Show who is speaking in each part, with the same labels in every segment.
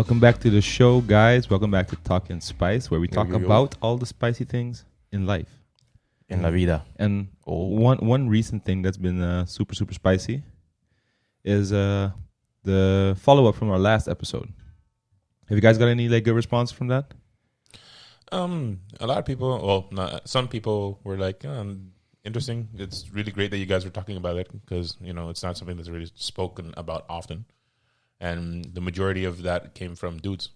Speaker 1: Welcome back to the show, guys. Welcome back to Talkin Spice, where we talk about all the spicy things in life.
Speaker 2: In la vida.
Speaker 1: And one recent thing that's been super spicy is the follow-up from our last episode. Have you guys got any good response from that?
Speaker 3: A lot of people, some people were like, interesting. It's really great that you guys were talking about it because, it's not something that's really spoken about often. And the majority of that came from dudes.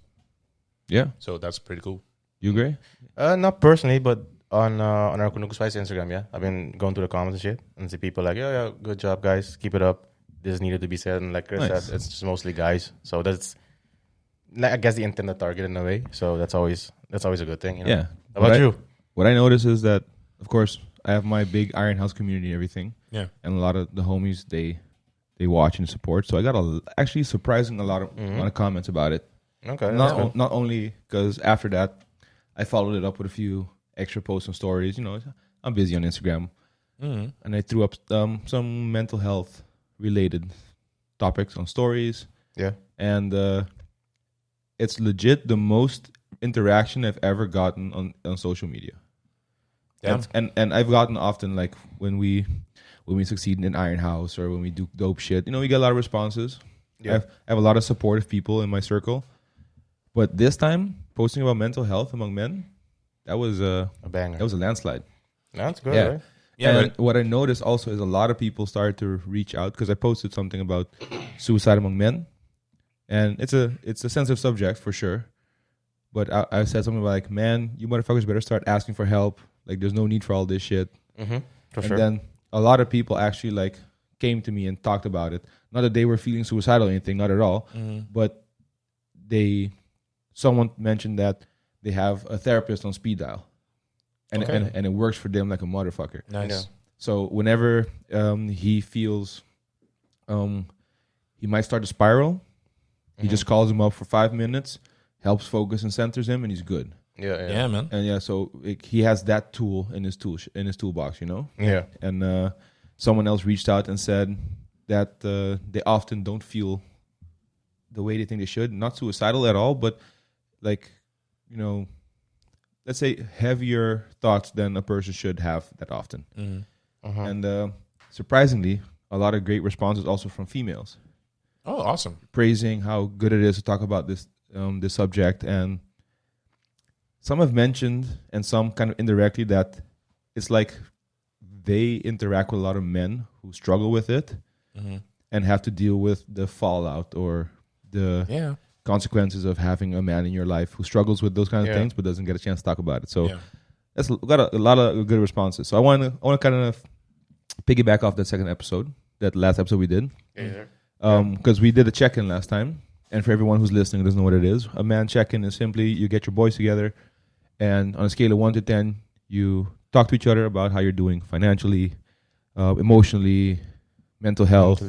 Speaker 1: Yeah.
Speaker 3: So that's pretty cool.
Speaker 1: You agree?
Speaker 2: Not personally, but on our Kunuku Spice Instagram, yeah. I've been going through the comments and shit and see people like, yeah, good job, guys. Keep it up. This needed to be said. And like Chris said, it's just mostly guys. So that's, I guess, the intended target in a way. So that's always a good thing.
Speaker 1: Yeah.
Speaker 2: How about you?
Speaker 1: What I notice is that, of course, I have my big Iron House community and everything.
Speaker 3: Yeah.
Speaker 1: And a lot of the homies, they watch and support. So I got actually surprising a lot of comments about it.
Speaker 2: Okay.
Speaker 1: Not only because after that, I followed it up with a few extra posts and stories. I'm busy on Instagram. And I threw up some mental health related topics on stories.
Speaker 2: Yeah.
Speaker 1: And it's legit the most interaction I've ever gotten on social media.
Speaker 3: Yeah.
Speaker 1: And I've gotten often when we succeed in Iron House or when we do dope shit, we get a lot of responses.
Speaker 2: Yeah.
Speaker 1: I have a lot of supportive people in my circle. But this time, posting about mental health among men, that was a
Speaker 2: banger.
Speaker 1: That was a landslide.
Speaker 2: That's good,
Speaker 1: Yeah.
Speaker 2: right?
Speaker 3: Yeah,
Speaker 1: and what I noticed also is a lot of people started to reach out because I posted something about suicide among men. And it's a sensitive subject for sure. But I said something like, man, you motherfuckers better start asking for help. There's no need for all this shit.
Speaker 2: For
Speaker 1: And
Speaker 2: sure.
Speaker 1: then a lot of people actually came to me and talked about it. Not that they were feeling suicidal or anything, not at all. But someone mentioned that they have a therapist on speed dial. And and it works for them like a motherfucker.
Speaker 3: Nice.
Speaker 2: Yeah.
Speaker 1: So whenever he feels he might start to spiral, he just calls him up for 5 minutes, helps focus and centers him, and he's good.
Speaker 3: Yeah, man.
Speaker 1: And so he has that tool in his toolbox,
Speaker 2: Yeah.
Speaker 1: And someone else reached out and said that they often don't feel the way they think they should. Not suicidal at all, but let's say heavier thoughts than a person should have that often. And surprisingly, a lot of great responses also from females.
Speaker 3: Oh, awesome.
Speaker 1: Praising how good it is to talk about this subject. And some have mentioned, and some kind of indirectly, that it's like they interact with a lot of men who struggle with it and have to deal with the fallout or the consequences of having a man in your life who struggles with those kind of things but doesn't get a chance to talk about it. So that's got a lot of good responses. So I want to kind of piggyback off that second episode, that last episode we did. Because we did a check-in last time. And for everyone who's listening who doesn't know what it is, a man check-in is simply you get your boys together and on a scale of 1 to 10, you talk to each other about how you're doing financially, emotionally, mental health,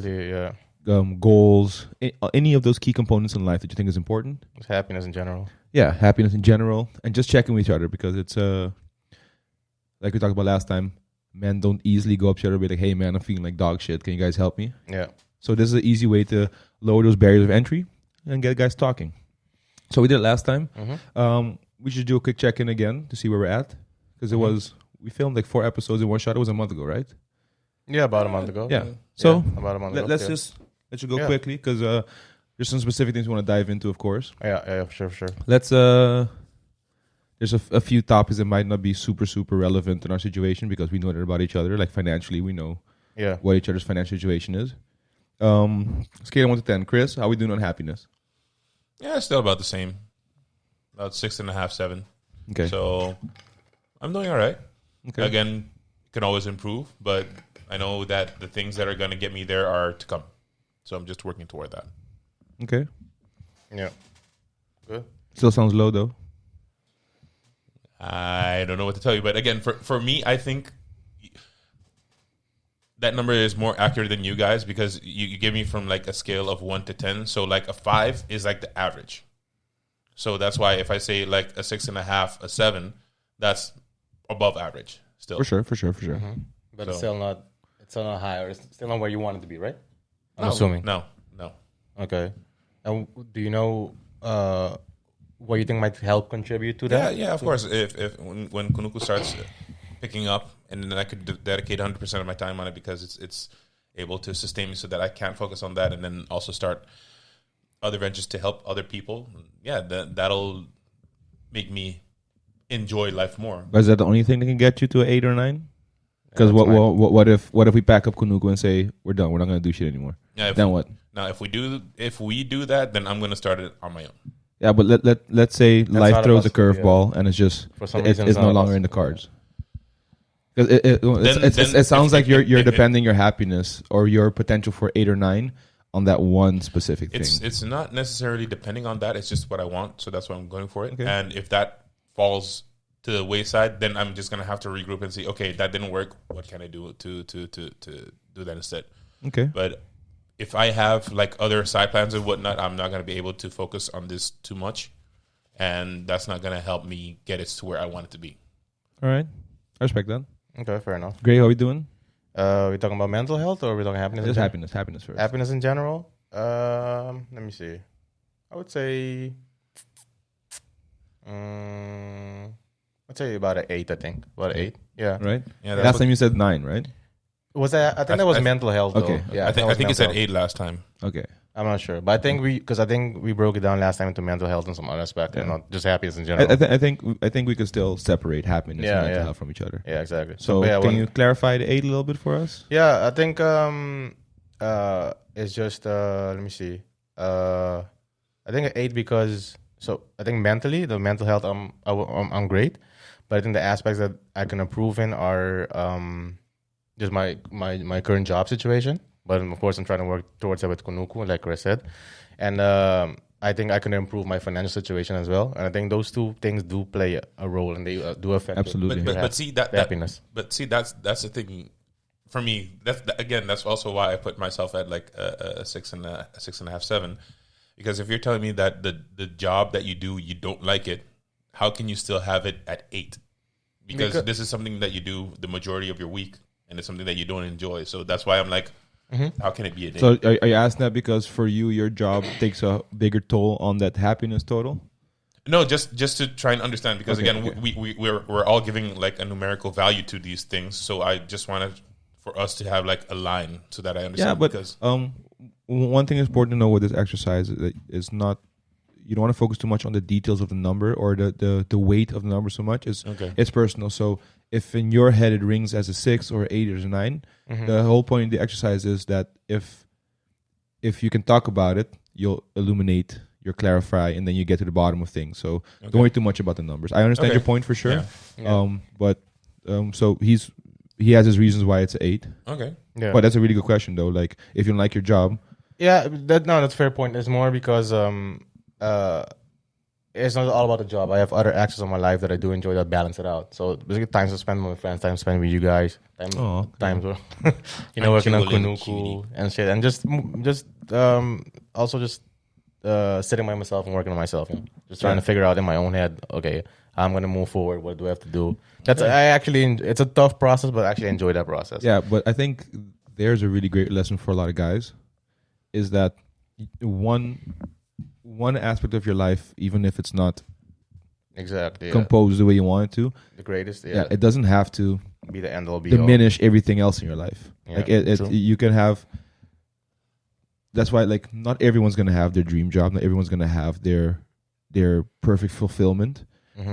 Speaker 1: goals, any of those key components in life that you think is important.
Speaker 2: It's happiness in general.
Speaker 1: Yeah, happiness in general. And just checking with each other because it's, like we talked about last time, men don't easily go up to each other and be like, hey, man, I'm feeling like dog shit. Can you guys help me?
Speaker 2: Yeah.
Speaker 1: So this is an easy way to lower those barriers of entry and get guys talking. So we did it last time. We should do a quick check-in again to see where we're at. Because we filmed 4 episodes in one shot. It was a month ago, right?
Speaker 2: Yeah, about a month ago.
Speaker 1: Yeah. So
Speaker 2: about a month ago.
Speaker 1: Let's just let you go quickly because there's some specific things we want to dive into, of course.
Speaker 2: Yeah, for sure.
Speaker 1: Let's there's a few topics that might not be super relevant in our situation because we know that about each other. Like financially, we know what each other's financial situation is. Scale of 1 to 10. Chris, how are we doing on happiness?
Speaker 3: Yeah, still about the same. About 6.5, 7.
Speaker 1: Okay.
Speaker 3: So I'm doing all right.
Speaker 1: Okay.
Speaker 3: Again, can always improve, but I know that the things that are going to get me there are to come. So I'm just working toward that.
Speaker 1: Okay.
Speaker 2: Yeah. Good.
Speaker 1: Still sounds low though.
Speaker 3: I don't know what to tell you, but again, for me, I think that number is more accurate than you guys because you give me from a scale of 1 to 10. So a 5 is the average. So that's why if I say a 6.5, a 7, that's above average still.
Speaker 1: For sure.
Speaker 2: But it's still not high, or it's still not where you want it to be, right? I'm assuming.
Speaker 3: No.
Speaker 2: Okay. And do you know what you think might help contribute to that?
Speaker 3: Yeah, of course. If when Kunuku starts picking up, and then I could dedicate 100% of my time on it because it's able to sustain me so that I can focus on that, and then also start other ventures to help other people. Yeah, that'll make me enjoy life more.
Speaker 1: But is that the only thing that can get you to an 8 or 9? Because
Speaker 2: Yeah,
Speaker 1: what if we pack up Kunuku and say we're done, we're not gonna do shit anymore?
Speaker 3: Yeah,
Speaker 1: Then what?
Speaker 3: Now, if we do that, then I'm gonna start it on my own.
Speaker 1: Yeah, but let's say life
Speaker 2: not a
Speaker 1: throws a
Speaker 2: possibility,
Speaker 1: curveball and it's just
Speaker 2: For some
Speaker 1: it's
Speaker 2: reason, it's
Speaker 1: no
Speaker 2: not a
Speaker 1: longer in the
Speaker 2: possibility.
Speaker 1: cards. Because it sounds like you're depending your happiness or your potential for 8 or 9 on that one specific thing.
Speaker 3: It's not necessarily depending on that. It's just what I want, so that's why I'm going for it.
Speaker 1: Okay.
Speaker 3: And if that falls to the wayside, then I'm just gonna have to regroup and see. Okay, that didn't work. What can I do to do that instead?
Speaker 1: Okay.
Speaker 3: But if I have like other side plans and whatnot, I'm not gonna be able to focus on this too much, and that's not gonna help me get it to where I want it to be.
Speaker 1: All right. I respect that.
Speaker 2: Okay, fair enough.
Speaker 1: Gray, how are we doing?
Speaker 2: We talking about mental health or we talking happiness?
Speaker 1: Just
Speaker 2: in
Speaker 1: happiness first.
Speaker 2: Happiness in general. Let me see. I would say, I'd say about an 8. I think about an 8. Yeah.
Speaker 1: Right?
Speaker 3: Yeah,
Speaker 1: Last time you said 9, right?
Speaker 2: Was that? I think that was mental health. Though.
Speaker 1: Okay.
Speaker 2: Yeah.
Speaker 3: I think
Speaker 2: it
Speaker 3: you said 8 last time.
Speaker 1: Okay.
Speaker 2: I'm not sure, but I think we broke it down last time into mental health and some other aspect, and not just happiness in general.
Speaker 1: I think we could still separate happiness and mental health from each other.
Speaker 2: Yeah, exactly.
Speaker 1: So
Speaker 2: yeah,
Speaker 1: can you clarify the 8 a little bit for us?
Speaker 2: Yeah, I think it's just let me see. I think an 8 because I think mentally the mental health I'm great, but I think the aspects that I can improve in are just my current job situation. But of course, I'm trying to work towards it with Kunuku, like Chris said. And I think I can improve my financial situation as well. And I think those two things do play a role, and they do affect
Speaker 1: Absolutely.
Speaker 3: But see that
Speaker 2: happiness.
Speaker 3: But see that's the thing for me. That's also why I put myself at like a 6.5, 7. Because if you're telling me that the job that you do, you don't like it, how can you still have it at 8? Because this is something that you do the majority of your week, and it's something that you don't enjoy. So that's why I'm like, how can it be an 8?
Speaker 1: So are you asking that because for you, your job takes a bigger toll on that happiness total?
Speaker 3: No, just to try and understand. Because we're all giving like a numerical value to these things. So I just wanted for us to have like a line so that I understand.
Speaker 1: Yeah, but
Speaker 3: because
Speaker 1: one thing is important to know with this exercise is not, you don't want to focus too much on the details of the number or the weight of the number so much. It's personal. So if in your head it rings as a 6 or 8 or a 9, the whole point of the exercise is that if you can talk about it, you'll illuminate, you'll clarify, and then you get to the bottom of things. So don't worry too much about the numbers. I understand your point for sure.
Speaker 2: Yeah.
Speaker 1: So he has his reasons why it's an 8.
Speaker 3: okay.
Speaker 2: Yeah.
Speaker 1: But that's a really good question though. Like if you don't like your job.
Speaker 2: Yeah, that's a fair point. It's more because it's not all about the job. I have other aspects of my life that I do enjoy that balance it out. So basically, time to spend with my friends, time to spend with you guys, times where working on Kunuku and shit, and just also just sitting by myself and working on myself. Just trying to figure out in my own head, okay, I'm gonna move forward. What do I have to do? It's a tough process, but I actually enjoy that process.
Speaker 1: Yeah, but I think there's a really great lesson for a lot of guys, is that one aspect of your life, even if it's not
Speaker 2: exactly
Speaker 1: composed the way you want it to,
Speaker 2: the greatest.
Speaker 1: Yeah, it doesn't have to
Speaker 2: be the end all be
Speaker 1: diminish everything else in your life.
Speaker 2: Yeah,
Speaker 1: like
Speaker 2: true.
Speaker 1: you can have. That's why, like, not everyone's gonna have their dream job. Not everyone's gonna have their perfect fulfillment.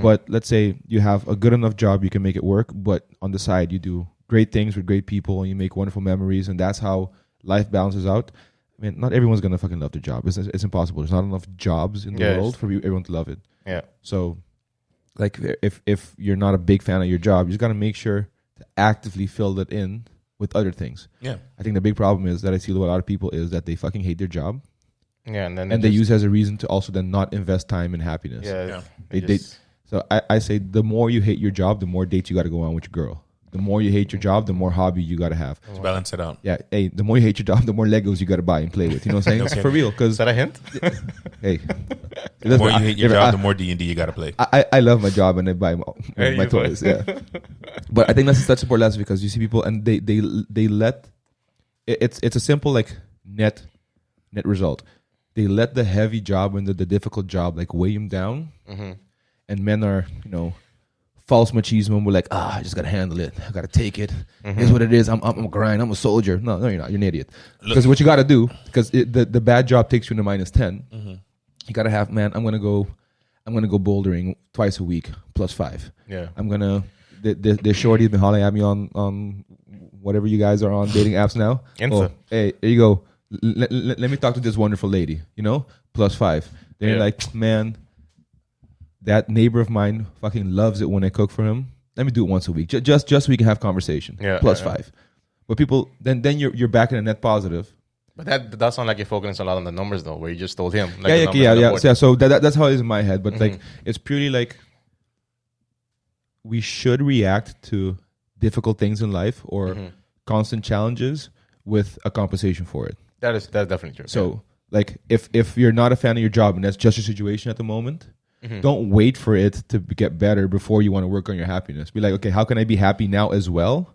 Speaker 1: But let's say you have a good enough job, you can make it work. But on the side, you do great things with great people, and you make wonderful memories, and that's how life balances out. I mean, not everyone's gonna fucking love their job. It's impossible. There's not enough jobs in the world for everyone to love it.
Speaker 2: Yeah.
Speaker 1: So, like, if you're not a big fan of your job, you just gotta make sure to actively fill that in with other things.
Speaker 3: Yeah.
Speaker 1: I think the big problem is that I see with a lot of people is that they fucking hate their job.
Speaker 2: Yeah, and then
Speaker 1: they use it as a reason to also then not invest time in happiness.
Speaker 2: Yeah.
Speaker 1: So I say the more you hate your job, the more dates you got to go on with your girl. The more you hate your job, the more hobby you got to have.
Speaker 3: Let's balance it out.
Speaker 1: Yeah. Hey, the more you hate your job, the more Legos you got to buy and play with. You know what I'm saying?
Speaker 3: Okay.
Speaker 1: For real.
Speaker 2: Is that a hint?
Speaker 1: Hey.
Speaker 3: The more you hate your job, the more D&D you got to play.
Speaker 1: I love my job and I buy my toys. Yeah. But I think that's such a poor lesson because you see people and they let it's a simple like net result. they let the heavy job and the difficult job like weigh them down, and men are false machismo. We're like, I just gotta handle it. I gotta take it. Here's what it is. I'm a grind. I'm a soldier. No, you're not. You're an idiot. Because what you gotta do, because the bad job takes you into -10. You gotta have, man. I'm gonna go bouldering twice a week +5.
Speaker 2: Yeah.
Speaker 1: I'm gonna. The shorty's been hollering at me on whatever you guys are on dating apps now.
Speaker 2: Insta.
Speaker 1: Hey, there you go. Let me talk to this wonderful lady. +5. Then you're like, man, that neighbor of mine fucking loves it when I cook for him. Let me do it once a week, just so we can have conversation.
Speaker 2: Yeah,
Speaker 1: +5. But people, then you're back in a net positive.
Speaker 2: But that does sound like you're focusing a lot on the numbers, though, where you just told him.
Speaker 1: Yeah. So that's how it is in my head. But like, it's purely like we should react to difficult things in life or constant challenges with a compensation for it.
Speaker 2: That's definitely true.
Speaker 1: So like, if you're not a fan of your job and that's just your situation at the moment, don't wait for it to get better before you want to work on your happiness. Be like, okay, how can I be happy now as well?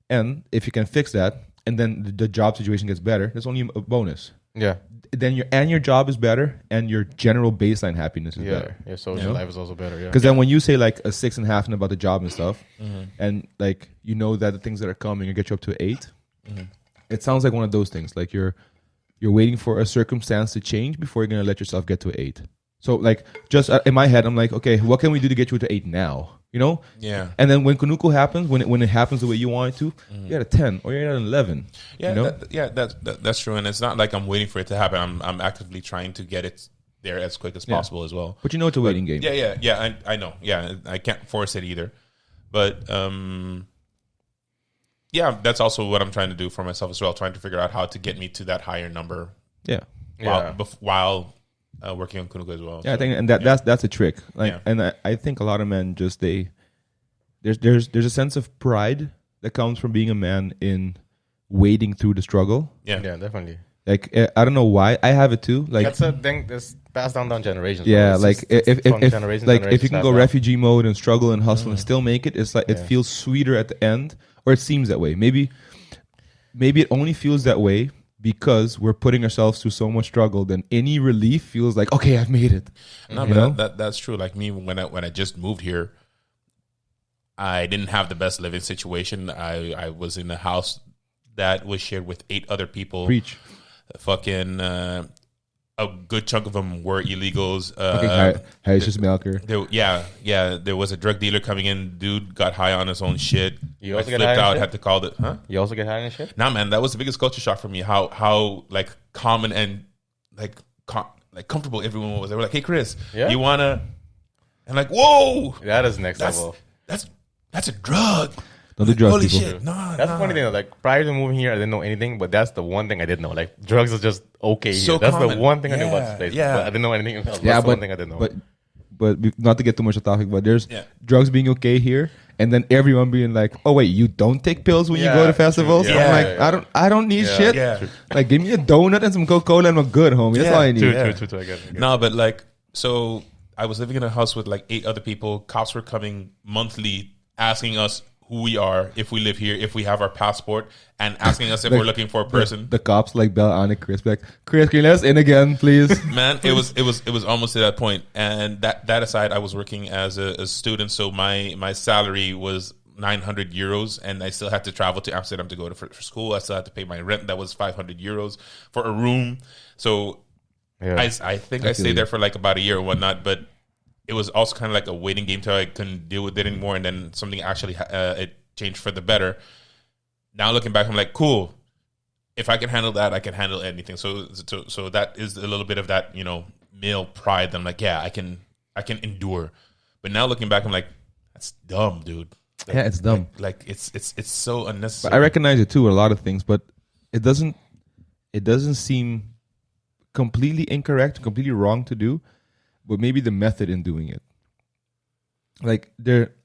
Speaker 1: And if you can fix that, and then the job situation gets better, that's only a bonus.
Speaker 2: Yeah.
Speaker 1: Then your job is better, and your general baseline happiness is better.
Speaker 2: Your social life is also better. Yeah.
Speaker 1: Because then when you say like a 6.5 and about the job and stuff, and like that the things that are coming will get you up to 8, it sounds like one of those things. Like you're waiting for a circumstance to change before you're gonna let yourself get to 8. So like just in my head, I'm like, okay, what can we do to get you to 8 now?
Speaker 3: Yeah.
Speaker 1: And then when Kunuku happens, when it happens the way you want it to, you're at a 10 or you're at an 11.
Speaker 3: Yeah, that's true. And it's not like I'm waiting for it to happen. I'm actively trying to get it there as quick as possible as well.
Speaker 1: But it's a waiting game.
Speaker 3: Yeah. I know. Yeah, I can't force it either. But that's also what I'm trying to do for myself as well. Trying to figure out how to get me to that higher number.
Speaker 1: Yeah.
Speaker 3: While working on Kunuku as well.
Speaker 1: Yeah, I think, and that's a trick. And I think a lot of men just there's a sense of pride that comes from being a man in wading through the struggle.
Speaker 2: Yeah, definitely.
Speaker 1: Like I don't know why I have it too. Like
Speaker 2: that's a thing that's passed down generations.
Speaker 1: Yeah, like if you can go
Speaker 2: down.
Speaker 1: refugee mode and struggle and hustle and still make it, it's like it feels sweeter at the end, or it seems that way. Maybe it only feels that way because we're putting ourselves through so much struggle, then any relief feels like, okay, I've made it.
Speaker 3: No, but that's true. Like me, when I just moved here, I didn't have the best living situation. I was in a house that was shared with 8 other people.
Speaker 1: Preach.
Speaker 3: Fucking a good chunk of them were illegals.
Speaker 1: Haitian Melker.
Speaker 3: There was a drug dealer coming in. Dude got high on his own shit.
Speaker 2: You also
Speaker 3: flipped out. Had to call it. Huh?
Speaker 2: You also get high on shit?
Speaker 3: Nah, man, that was the biggest culture shock for me. How like common and like comfortable everyone was. They were like, "Hey, Chris, you wanna?" And like, whoa,
Speaker 2: that is next level.
Speaker 3: That's a drug.
Speaker 1: Don't do drugs,
Speaker 3: Holy
Speaker 1: people.
Speaker 3: shit! No,
Speaker 2: that's the funny thing. Like prior to moving here, I didn't know anything, but that's the one thing I did know. Like drugs is just okay here. That's
Speaker 3: common.
Speaker 2: the one thing I knew about this place.
Speaker 3: Yeah.
Speaker 2: But I didn't know anything else.
Speaker 1: Yeah,
Speaker 2: that's the one thing I didn't know.
Speaker 1: But not to get too much off topic, but there's drugs being okay here, and then everyone being like, "Oh wait, you don't take pills when you go to festivals?"
Speaker 2: True.
Speaker 1: I'm like, I don't need shit.
Speaker 3: Yeah.
Speaker 1: Like, give me a donut and some Coca-Cola and I'm good, homie. That's all I need.
Speaker 2: True. I get it.
Speaker 3: No, but like, so I was living in a house with like 8 other people. Cops were coming monthly, asking us who we are, if we live here, if we have our passport, and asking us if we're looking for a person.
Speaker 1: The cops like Bell on it, Chris, like, Chris, can you let us in again, please?
Speaker 3: Man, it was almost to that point. And that aside, I was working as a student, so my salary was 900 euros, and I still had to travel to Amsterdam to go for school. I still had to pay my rent. That was 500 euros for a room. So I think I stayed there for like about a year or whatnot, but it was also kind of like a waiting game till I couldn't deal with it anymore, and then something actually it changed for the better. Now looking back, I'm like, cool. If I can handle that, I can handle anything. So that is a little bit of that, male pride. That I'm like, yeah, I can endure. But now looking back, I'm like, that's dumb, dude. Like,
Speaker 1: yeah, it's dumb.
Speaker 3: Like it's so unnecessary.
Speaker 1: But I recognize it too with a lot of things, but it doesn't seem completely incorrect, completely wrong to do. But maybe the method in doing it. Like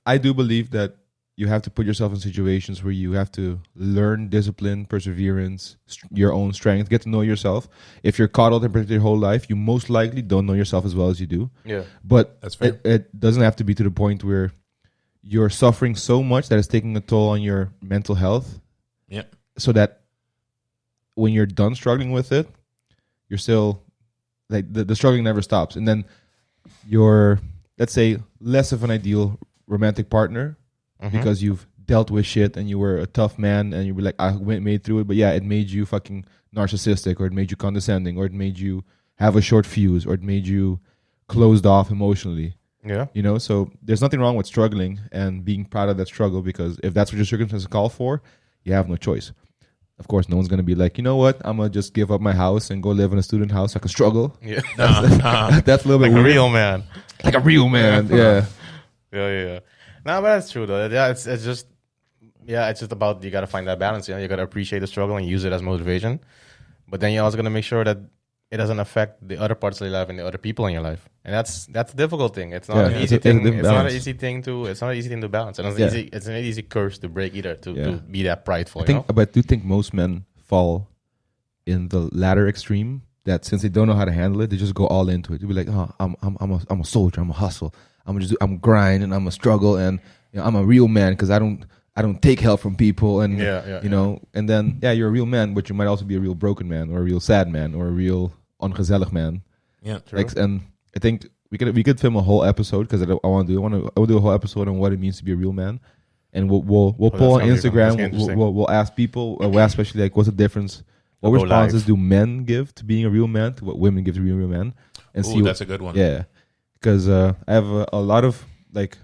Speaker 1: I do believe that you have to put yourself in situations where you have to learn discipline, perseverance, your own strength, get to know yourself. If you're coddled and protected your whole life, you most likely don't know yourself as well as you do.
Speaker 2: Yeah,
Speaker 1: but
Speaker 3: that's fair.
Speaker 1: It doesn't have to be to the point where you're suffering so much that it's taking a toll on your mental health.
Speaker 3: Yeah.
Speaker 1: So that when you're done struggling with it, you're still like the struggling never stops. And then you're, let's say, less of an ideal romantic partner because you've dealt with shit and you were a tough man and you were like, I made through it. But yeah, it made you fucking narcissistic, or it made you condescending, or it made you have a short fuse, or it made you closed off emotionally.
Speaker 2: Yeah.
Speaker 1: You know, so there's nothing wrong with struggling and being proud of that struggle, because if that's what your circumstances call for, you have no choice. Of course, no one's going to be like, you know what, I'm going to just give up my house and go live in a student house so I can struggle.
Speaker 2: Yeah.
Speaker 1: That's a little bit
Speaker 2: like
Speaker 1: weird.
Speaker 2: a real man.
Speaker 1: Like a real man, yeah.
Speaker 2: Yeah. No, but that's true though. Yeah, it's just about, you got to find that balance. You know, you got to appreciate the struggle and use it as motivation. But then you're also going to make sure that it doesn't affect the other parts of your life and the other people in your life. And that's a difficult thing. It's not an easy thing. It's not an easy thing to balance. And it's an easy curse to break either, to be that prideful.
Speaker 1: But do you think most men fall in the latter extreme, that since they don't know how to handle it, they just go all into it? They'll be like, oh, I'm a soldier, I'm a hustle, I'm grind, and I'm a struggle, and you know, I'm a real man because I don't take help from people, and you know, and then you're a real man, but you might also be a real broken man, or a real sad man, or a real ongezellig man.
Speaker 3: Yeah, true.
Speaker 1: Like, and I think we could film a whole episode, because I want to do a whole episode on what it means to be a real man, and we'll pull on Instagram. We'll ask people, we'll ask especially like, what's the difference? What responses do men give to being a real man to what women give to being a real man? And see,
Speaker 3: that's a good one.
Speaker 1: Yeah, because I have a lot of like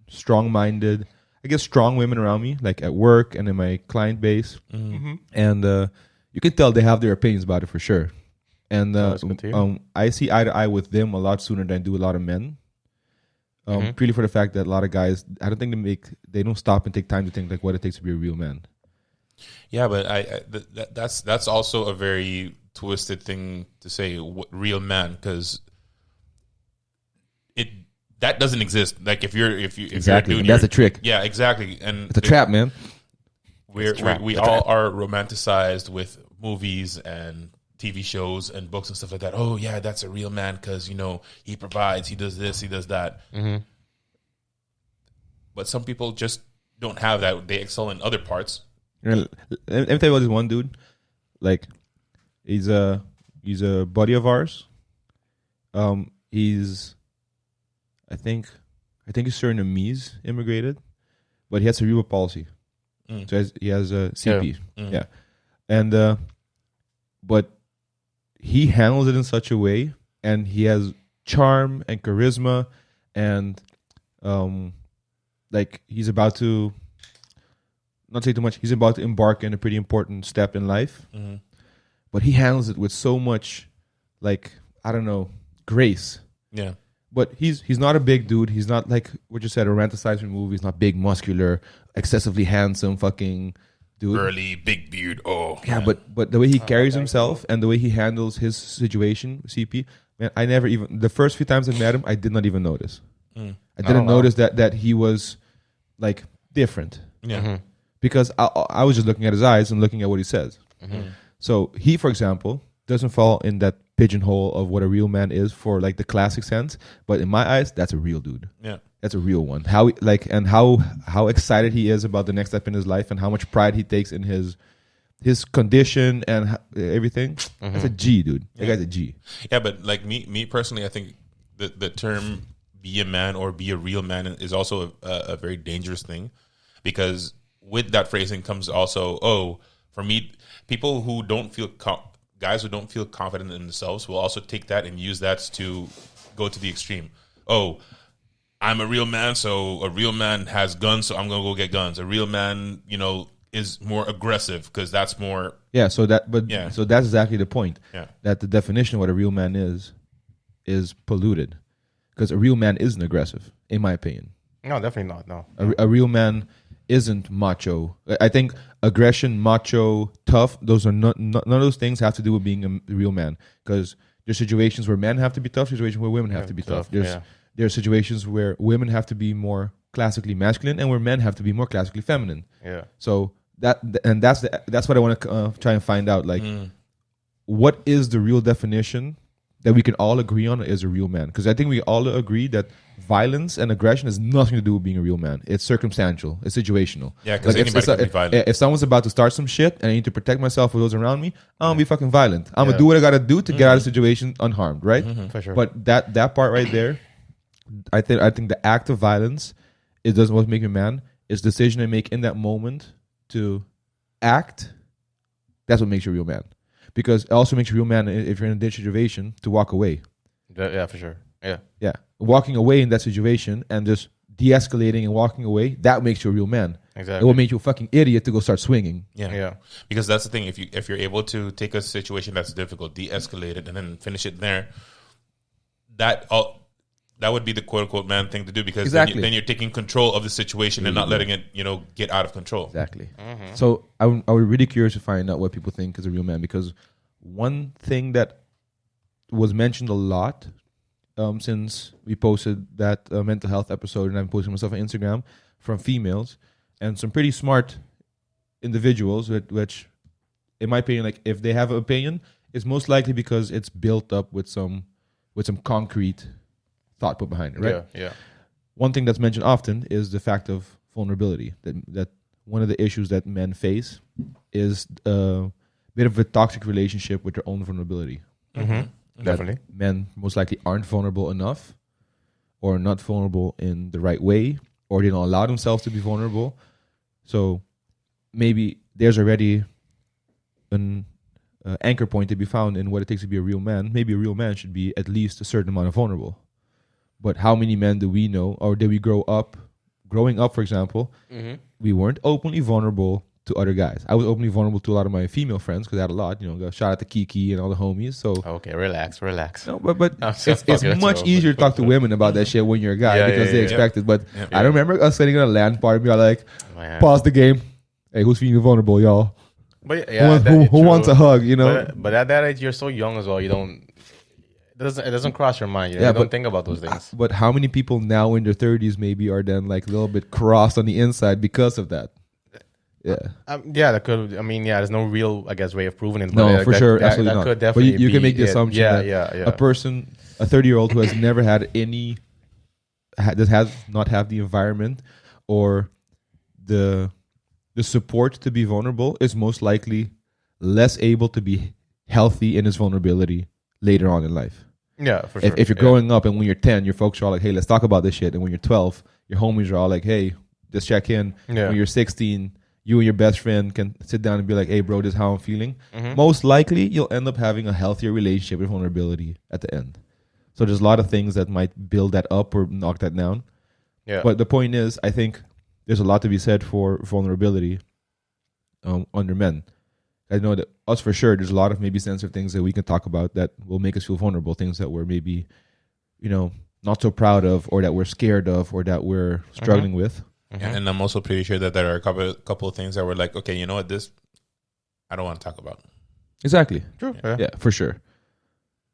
Speaker 1: strong-minded, I guess, strong women around me, like at work and in my client base, and you can tell they have their opinions about it for sure. And I see eye to eye with them a lot sooner than I do a lot of men. Purely for the fact that a lot of guys, I don't think they don't stop and take time to think like what it takes to be a real man.
Speaker 3: Yeah, but that's also a very twisted thing to say, real man, because that doesn't exist. Like if you're
Speaker 1: Exactly,
Speaker 3: a dude,
Speaker 1: that's a trick.
Speaker 3: Yeah, exactly, and
Speaker 1: it's a trap, man.
Speaker 3: We all are romanticized with movies and TV shows and books and stuff like that. Oh yeah, that's a real man because, you know, he provides, he does this, he does that. But some people just don't have that. They excel in other parts.
Speaker 1: Let me tell you about this one dude. Like, he's a buddy of ours. He's, I think he's Surinamese immigrated, but he has cerebral palsy. So he has a CP. Yeah. And but he handles it in such a way, and he has charm and charisma, and like he's about to, not say too much, he's about to embark in a pretty important step in life. But he handles it with so much, like, I don't know, grace.
Speaker 3: Yeah.
Speaker 1: But he's not a big dude. He's not like what you said, a romanticized movie. He's not big, muscular, excessively handsome, fucking dude.
Speaker 3: Burly, big beard. Oh,
Speaker 1: yeah.
Speaker 3: Man.
Speaker 1: But the way he carries himself and the way he handles his situation, CP, man, I never even, the first few times I met him, I did not even notice. I didn't notice that he was like different.
Speaker 3: Yeah.
Speaker 1: Because I was just looking at his eyes and looking at what he says. So he, for example, doesn't fall in that pigeonhole of what a real man is for like the classic sense, but in my eyes, that's a real dude.
Speaker 3: Yeah,
Speaker 1: that's a real one. How excited he is about the next step in his life, and how much pride he takes in his condition and everything. That's a G, dude. That guy's a G.
Speaker 3: Yeah, but like me personally, I think the term "be a man" or "be a real man" is also a very dangerous thing, because with that phrasing comes also, for me, people who don't feel guys who don't feel confident in themselves will also take that and use that to go to the extreme. Oh, I'm a real man, so a real man has guns, so I'm going to go get guns. A real man, you know, is more aggressive because that's more...
Speaker 1: Yeah, so that's exactly the point.
Speaker 3: Yeah.
Speaker 1: That the definition of what a real man is polluted. Because a real man isn't aggressive, in my opinion.
Speaker 2: No, definitely not, no.
Speaker 1: A real man isn't macho. I think aggression, macho, tough, those are none of those things have to do with being a real man. Because there's situations where men have to be tough, situations where women have to be tough. There's situations where women have to be more classically masculine and where men have to be more classically feminine.
Speaker 2: Yeah. So
Speaker 1: that's what I want to try and find out. Like, what is the real definition that we can all agree on is a real man. Because I think we all agree that violence and aggression has nothing to do with being a real man. It's circumstantial. It's situational.
Speaker 3: Yeah, because anybody can be violent.
Speaker 1: If someone's about to start some shit and I need to protect myself or those around me, I'm going to be fucking violent. I'm going to do what I got to do to get out of the situation unharmed, right?
Speaker 2: For sure.
Speaker 1: But that part right there, I think the act of violence, it doesn't what make me a man. It's the decision I make in that moment to act. That's what makes you a real man. Because it also makes you a real man if you're in a ditch situation to walk away.
Speaker 2: Yeah, for sure. Yeah.
Speaker 1: Yeah. Walking away in that situation and just de-escalating and walking away, that makes you a real man.
Speaker 2: Exactly.
Speaker 1: It will make you a fucking idiot to go start swinging.
Speaker 3: Yeah. Because that's the thing. If you're able to take a situation that's difficult, de-escalate it, and then finish it there, that would be the quote unquote man thing to do. Because then you're taking control of the situation and not letting it get out of control.
Speaker 1: Exactly. So I would really curious to find out what people think is a real man, because one thing that was mentioned a lot since we posted that mental health episode, and I'm posting myself on Instagram, from females and some pretty smart individuals, which, in my opinion, like if they have an opinion, it's most likely because it's built up with some concrete thought put behind it, right?
Speaker 2: Yeah.
Speaker 1: One thing that's mentioned often is the fact of vulnerability. That one of the issues that men face is a bit of a toxic relationship with their own vulnerability.
Speaker 2: Definitely.
Speaker 1: Men most likely aren't vulnerable enough, or not vulnerable in the right way, or they don't allow themselves to be vulnerable. So maybe there's already an anchor point to be found in what it takes to be a real man. Maybe a real man should be at least a certain amount of vulnerable. But how many men do we know, or did we growing up, for example, we weren't openly vulnerable to other guys. I was openly vulnerable to a lot of my female friends because I had a lot, shout out to Kiki and all the homies. So
Speaker 2: okay, relax.
Speaker 1: No, but it's much easier to talk to women about that shit when you're a guy because they expect it. But I remember us sitting in a LAN party, we are like, pause the game. Hey, who's feeling vulnerable, y'all?
Speaker 2: But
Speaker 1: who wants a hug?
Speaker 2: But at that age, you're so young as well. You don't. It doesn't cross your mind. You don't think about those things.
Speaker 1: But how many people now in their 30s maybe are then like a little bit crossed on the inside because of that? Yeah.
Speaker 2: That could. I mean, there's no real, I guess, way of proving it.
Speaker 1: No, for sure, absolutely not.
Speaker 2: Could definitely
Speaker 1: but you can make the assumption that
Speaker 2: a
Speaker 1: person, a 30-year-old who has never had that has not have the environment or the support to be vulnerable is most likely less able to be healthy in his vulnerability later on in life.
Speaker 2: Yeah, for sure.
Speaker 1: If you're growing up and when you're 10, your folks are all like, hey, let's talk about this shit. And when you're 12, your homies are all like, hey, just check in.
Speaker 2: Yeah.
Speaker 1: When you're 16, you and your best friend can sit down and be like, hey, bro, this is how I'm feeling. Most likely, you'll end up having a healthier relationship with vulnerability at the end. So there's a lot of things that might build that up or knock that down.
Speaker 2: Yeah.
Speaker 1: But the point is, I think there's a lot to be said for vulnerability under men. I know that us for sure, there's a lot of maybe sensitive things that we can talk about that will make us feel vulnerable, things that we're maybe, not so proud of, or that we're scared of, or that we're struggling with.
Speaker 3: And I'm also pretty sure that there are a couple of things that were like, okay, you know what, this I don't want to talk about.
Speaker 1: Exactly.
Speaker 2: True.
Speaker 1: Yeah, for sure.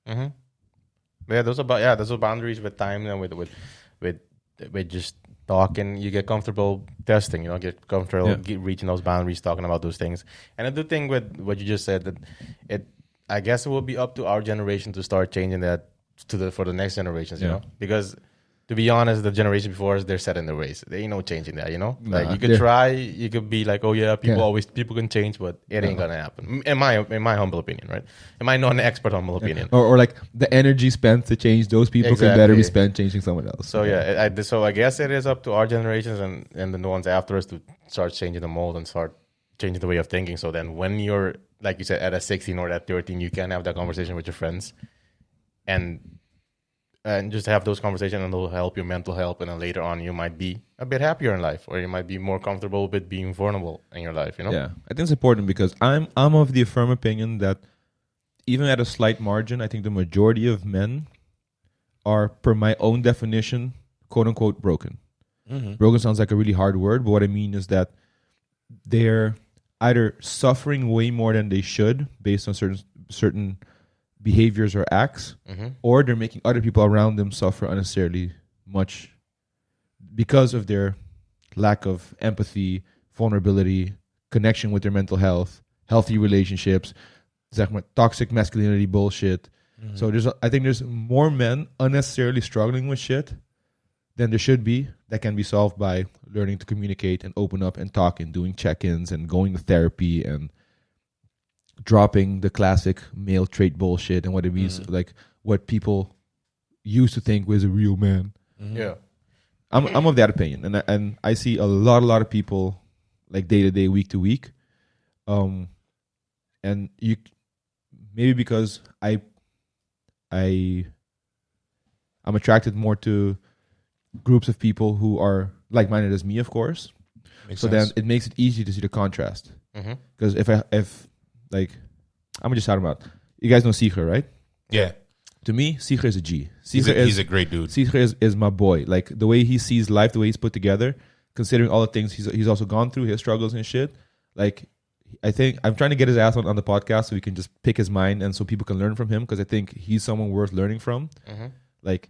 Speaker 2: Yeah, those are boundaries with time and with just talking. You get comfortable testing, get comfortable reaching those boundaries, talking about those things. And I do think with what you just said that I guess it will be up to our generation to start changing that for the next generations, because to be honest, the generation before us, they're set in the ways. There ain't no changing that, Like you could try, you could be like, oh yeah, people can change, but it ain't gonna happen. In my humble opinion, right? In my non-expert humble opinion.
Speaker 1: Or like the energy spent to change those people could better be spent changing someone else.
Speaker 2: So so I guess it is up to our generations and the ones after us to start changing the mold and start changing the way of thinking. So then when you're, like you said, at a 16 or at 13, you can have that conversation with your friends and just have those conversations, and it'll help your mental health. And then later on, you might be a bit happier in life, or you might be more comfortable with being vulnerable in your life.
Speaker 1: Yeah, I think it's important because I'm of the firm opinion that even at a slight margin, I think the majority of men are, per my own definition, quote unquote, broken. Broken sounds like a really hard word, but what I mean is that they're either suffering way more than they should based on certain behaviors or acts, or they're making other people around them suffer unnecessarily much because of their lack of empathy, vulnerability, connection with their mental health, healthy relationships, toxic masculinity bullshit, So I think there's more men unnecessarily struggling with shit than there should be that can be solved by learning to communicate and open up and talk and doing check-ins and going to therapy and dropping the classic male trait bullshit and what it means, like what people used to think was a real man.
Speaker 2: Yeah.
Speaker 1: I'm of that opinion, and I see a lot of people like day to day, week to week, and you maybe because I'm attracted more to groups of people who are like minded as me, of course.
Speaker 3: Makes
Speaker 1: so
Speaker 3: sense.
Speaker 1: then it makes it easy to see the contrast.
Speaker 2: Mm-hmm.
Speaker 1: Because if I'm gonna just shout him out. You guys know Seeger, right?
Speaker 3: Yeah.
Speaker 1: To me, Seeger is a G.
Speaker 3: He's a great dude.
Speaker 1: Seeger is my boy. Like the way he sees life, the way he's put together, considering all the things he's also gone through, his struggles and shit. Like I think I'm trying to get his ass on the podcast so we can just pick his mind and so people can learn from him, because I think he's someone worth learning from.
Speaker 2: Mm-hmm.
Speaker 1: Like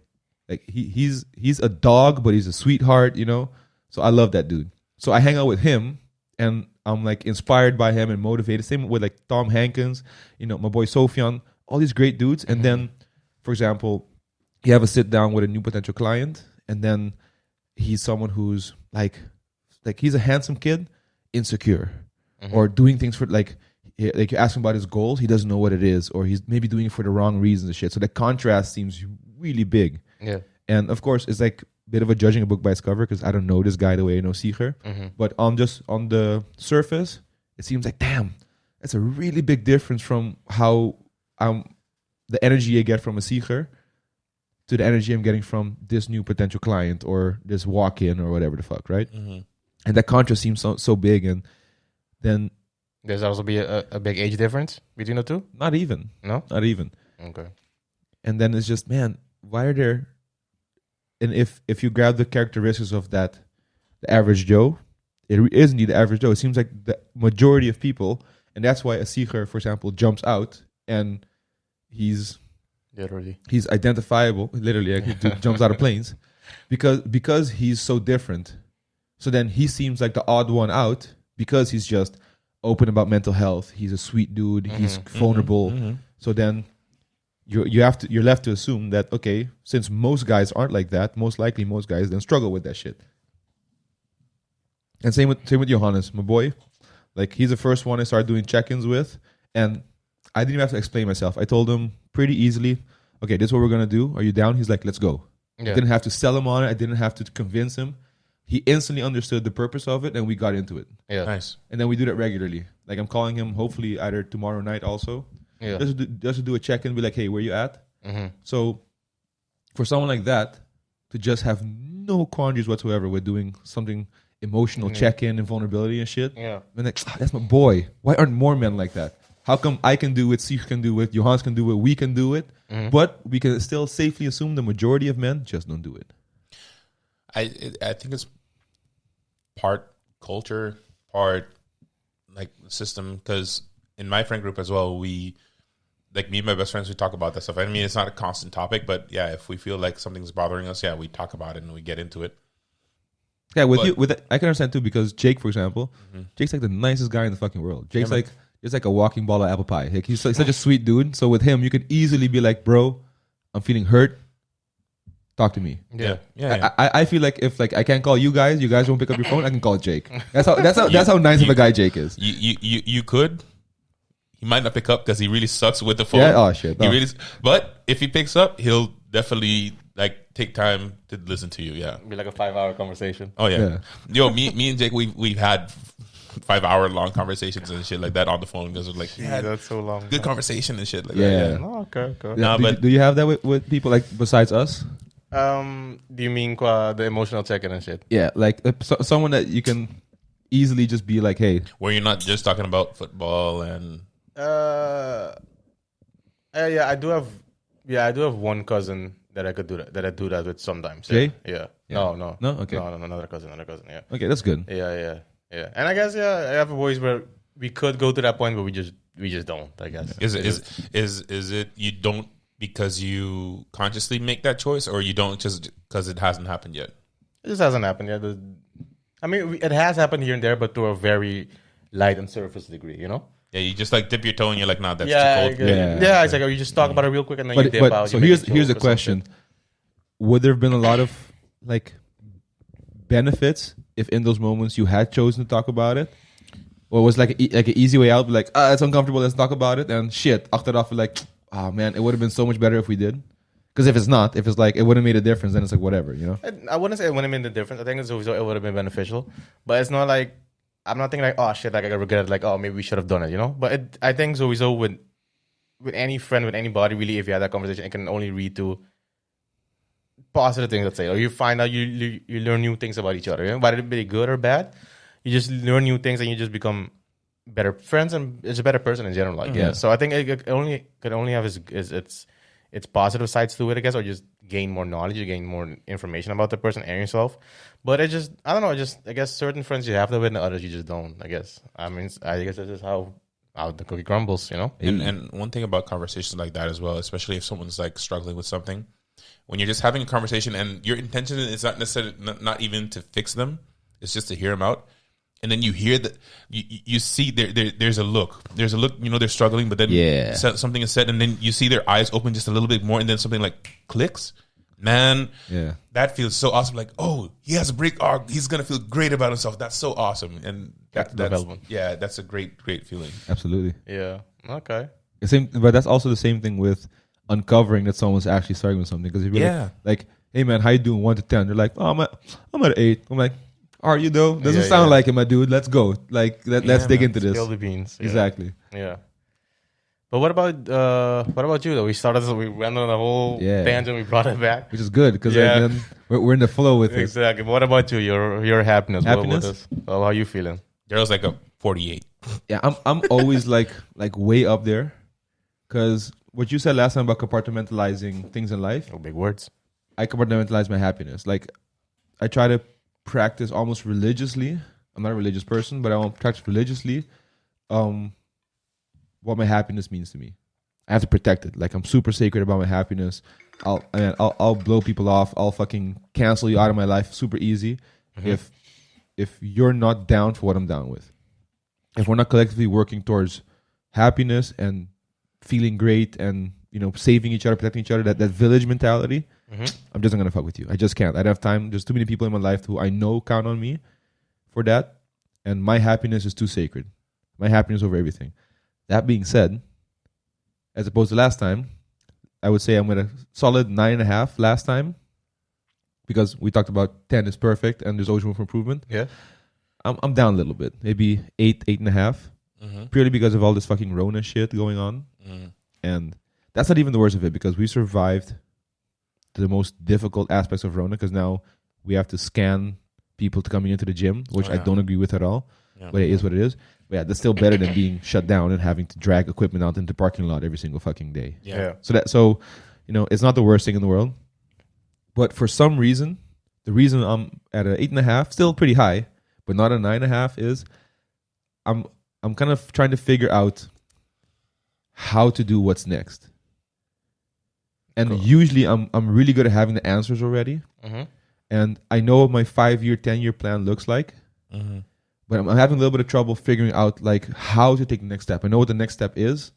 Speaker 1: he's a dog, but he's a sweetheart, you know. So I love that dude. So I hang out with him, and I'm like inspired by him and motivated. Same with like Tom Hankins, you know, my boy Sofyan, all these great dudes. And then, for example, you have a sit down with a new potential client, and then he's someone who's like he's a handsome kid, insecure, or doing things for like you ask him about his goals, he doesn't know what it is, or he's maybe doing it for the wrong reasons and shit. So the contrast seems really big.
Speaker 2: Yeah.
Speaker 1: And of course, it's like a bit of a judging a book by its cover, because I don't know this guy the way I know Seeger. But on the surface, it seems like, damn, that's a really big difference from how the energy I get from a Seeger to the energy I'm getting from this new potential client or this walk-in or whatever the fuck, right? And that contrast seems so big. And then
Speaker 2: There's also be a big age difference between the two?
Speaker 1: not even.
Speaker 2: No? Okay.
Speaker 1: And then it's just, man, why are there... And if you grab the characteristics of that, the average Joe, it is indeed the average Joe. It seems like the majority of people, and that's why a Seeger, for example, jumps out and he's identifiable, literally, like, he jumps out of planes, because he's so different. So then he seems like the odd one out because he's just open about mental health. He's a sweet dude. He's vulnerable. So then you're left to assume that, okay, since most guys aren't like that, most likely most guys then struggle with that shit. And same with Johannes, my boy. Like, he's the first one I started doing check-ins with, and I didn't even have to explain myself. I told him pretty easily, okay, this is what we're gonna do. Are you down? He's like, let's go.
Speaker 2: Yeah.
Speaker 1: I didn't have to sell him on it. I didn't have to convince him. He instantly understood the purpose of it, and we got into it.
Speaker 2: Yeah.
Speaker 3: Nice.
Speaker 1: And then we do that regularly. Like, I'm calling him hopefully either tomorrow night also.
Speaker 2: Yeah.
Speaker 1: Just to do a check-in, be like, hey, where you at? So for someone like that to just have no quandaries whatsoever with doing something emotional check-in and vulnerability and shit,
Speaker 2: Yeah.
Speaker 1: I'm like, that's my boy. Why aren't more men like that? How come I can do it, Sieg can do it, Johannes can do it, we can do it, but we can still safely assume the majority of men just don't do it?
Speaker 3: I think it's part culture, part like system. Because in my friend group as well, we, like, me and my best friends, we talk about that stuff. I mean, it's not a constant topic, but yeah, if we feel like something's bothering us, yeah, we talk about it and we get into it.
Speaker 1: Yeah, I can understand too, because Jake, for example, Jake's like the nicest guy in the fucking world. Jake's it's like a walking ball of apple pie. Like, he's such a sweet dude. So with him, you could easily be like, bro, I'm feeling hurt. Talk to me.
Speaker 3: Yeah.
Speaker 1: I feel like if I can't call you guys won't pick up your phone, I can call Jake. That's how nice of a guy Jake is.
Speaker 3: You could. He might not pick up because he really sucks with the phone.
Speaker 1: Yeah. Oh shit. No.
Speaker 3: But if he picks up, he'll definitely take time to listen to you. Yeah.
Speaker 2: Be like a 5-hour conversation.
Speaker 3: Oh yeah. Yo, me and Jake, we've had 5-hour long conversations and shit like that on the phone, because we're like, yeah,
Speaker 2: that's so long.
Speaker 3: good conversation and shit like
Speaker 1: Yeah.
Speaker 3: that.
Speaker 2: Oh, okay.
Speaker 1: Yeah, do you have that with people like besides us?
Speaker 2: Do you mean the emotional check-in and shit?
Speaker 1: Yeah, like someone that you can easily just be like, hey,
Speaker 3: Where you're not just talking about football and
Speaker 2: I do have one cousin that I could do that with sometimes.
Speaker 1: Jay?
Speaker 2: Yeah.
Speaker 1: Yeah.
Speaker 2: No.
Speaker 1: Okay.
Speaker 2: No, another cousin. Yeah.
Speaker 1: Okay, that's good.
Speaker 2: Yeah. And I guess I have voice where we could go to that point, but we just don't. I guess.
Speaker 3: Is it you don't because you consciously make that choice, or you don't just because it hasn't happened yet?
Speaker 2: It just hasn't happened yet. I mean, it has happened here and there, but to a very light and surface degree, you know.
Speaker 3: Yeah, you just like dip your toe and you're like, nah, that's
Speaker 2: Yeah,
Speaker 3: too cold.
Speaker 2: yeah. It's like you just talk about it real quick and then you dip out.
Speaker 1: So
Speaker 2: you make
Speaker 1: here's
Speaker 2: a
Speaker 1: the
Speaker 2: joke or some
Speaker 1: question:
Speaker 2: shit.
Speaker 1: would there have been a lot of like benefits if in those moments you had chosen to talk about it? Or was like like an easy way out, like, it's uncomfortable, let's talk about it, and shit, achteraf, like, oh man, it would have been so much better if we did. Because if it's not, if it's like, it wouldn't have made a difference, then it's like, whatever, you know?
Speaker 2: I wouldn't say it wouldn't have made the difference. I think it would have been beneficial. But it's not like, I'm not thinking like, oh shit, like I regret it, like, oh, maybe we should have done it, you know? But I think sowieso with any friend, with anybody, really, if you had that conversation, it can only lead to positive things, let's say. Or you find out you learn new things about each other, you know? Whether it be good or bad, you just learn new things and you just become better friends and it's a better person in general, I guess. So I think it could only have its positive sides to it, I guess, or just gain more knowledge, you gain more information about the person and yourself. But it just, I don't know, I guess certain friends you have to with and others you just don't, I guess. I mean, I guess that's just how the cookie crumbles, you know?
Speaker 3: And one thing about conversations like that as well, especially if someone's like struggling with something, when you're just having a conversation and your intention is not necessarily not even to fix them, it's just to hear them out. And then you hear that you see there's a look, you know, they're struggling, but then something is said, and then you see their eyes open just a little bit more, and then something like clicks. Man, that feels so awesome. Like, oh, he has a break arc. He's gonna feel great about himself. That's so awesome, and that's a great feeling.
Speaker 1: Absolutely.
Speaker 2: Yeah. Okay.
Speaker 1: But that's also the same thing with uncovering that someone's actually struggling with something. Because if you're like, hey man, how you doing? 1 to 10. They're like, oh, I'm at 8. I'm like, are you though? Doesn't sound like it, my dude. Let's go. Like, let's dig into this.
Speaker 2: Spill the beans.
Speaker 1: Exactly.
Speaker 2: Yeah. But what about you though? We went on a whole tangent. We brought it back,
Speaker 1: which is good because then we're in the flow with it.
Speaker 2: Exactly. What about you? Your happiness.
Speaker 1: Happiness.
Speaker 2: How are you feeling?
Speaker 3: Daryl's like a 48.
Speaker 1: Yeah, I'm always like way up there, because what you said last time about compartmentalizing things in life.
Speaker 2: Oh, big words.
Speaker 1: I compartmentalize my happiness. Like, I try to practice almost religiously. I'm not a religious person, but I want to practice religiously what my happiness means to me. I have to protect it. Like, I'm super sacred about my happiness. I'll blow people off. I'll fucking cancel you out of my life super easy if you're not down for what I'm down with. If we're not collectively working towards happiness and feeling great and, you know, saving each other, protecting each other, that village mentality, I'm just not gonna fuck with you. I just can't. I don't have time. There's too many people in my life who I know count on me for that, and my happiness is too sacred. My happiness over everything. That being said, as opposed to last time, I would say I'm at a solid 9.5 last time, because we talked about 10 is perfect and there's always room for improvement.
Speaker 2: Yeah,
Speaker 1: I'm down a little bit, maybe 8.5, purely because of all this fucking Rona shit going on, and that's not even the worst of it, because we survived the most difficult aspects of Rona, because now we have to scan people to coming into the gym, which I don't agree with at all. But it is what it is. But yeah, that's still better than being shut down and having to drag equipment out into the parking lot every single fucking day.
Speaker 2: Yeah.
Speaker 1: So you know, it's not the worst thing in the world. But for some reason, the reason I'm at an 8.5, still pretty high, but not a 9.5, is I'm kind of trying to figure out how to do what's next. And usually I'm really good at having the answers already. And I know what my 5-year, 10-year plan looks like. But I'm having a little bit of trouble figuring out like how to take the next step. I know what the next step is.